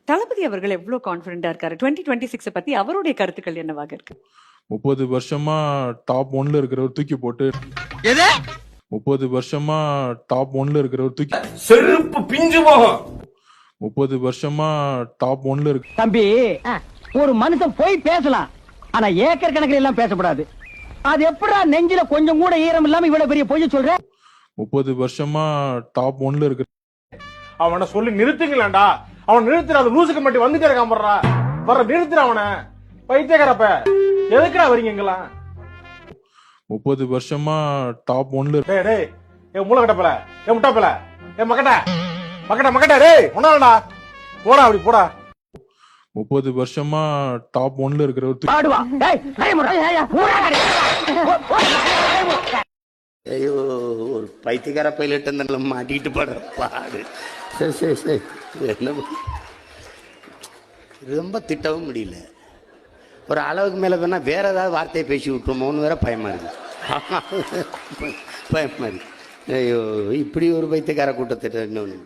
தளபதி அவர்கள் எவ்வளவு கான்பிடண்டா இருக்காரு? 2026 பத்தி அவருடைய கருத்துக்கள் என்னவாக இருக்கு? 30 வருஷமா டாப் 1ல இருக்கிறவர் தூக்கி போட்டு 30 வருஷமா டாப் 1ல இருக்கிறவர் தூக்கி செருப்பு பிஞ்சு போகும். 30 வருஷமா டாப் 1ல இருக்கு. தம்பி, ஒரு மனுஷன் போய் பேசலாம், ஆனா ஏக்கர் கணக்கில் எல்லாம் பேசக்கூடாது. அது எப்படா நெஞ்சில கொஞ்சம் கூட ஈரம் இல்லாம இவ்வளவு பெரிய பொய் சொல்ற? 30 வருஷமா டாப் 1ல இருக்கு. அவனை சொல்லி நிறுத்துங்களேன்டா. அவன் நிறுத்துற அந்த லூசுக்கு மட்டும் வந்துட்டே இருக்கான் போடுறா. வர நிறுத்துற அவனை. பைத்தியக்காரப்ப எதுக்குடா வரீங்க இங்கெல்லாம்? 30 வருஷமா டாப் 1ல இருக்கு. டேய் டேய், ஏ மூளை கட்டப்பல, ஏ முட்டாப்பல, ஏ மக்கட்ட மக்கட்ட மக்கட்ட, டேய் ஒன்னாலடா போடா, அப்படி போடா. 30 வருஷமா டாப் 1ல இருக்கிறவர் தூக்கி பாடுவா. டேய், ஐயோ, ஒரு பைத்தியக்கார பைலட் அந்த மாட்டிக்கிட்டு படுற பாடு. சரி சரி சரி, என்ன ரொம்ப திட்டவும் முடியல. ஒரு அளவுக்கு மேலே வேணா வேற ஏதாவது வார்த்தையை பேசி விட்டுருமோன்னு வேற பயமா இருக்கு. பயமா இருக்கு. ஐயோ, இப்படி ஒரு பைத்தியக்கார கூட்டத்திட்ட இன்னொன்று.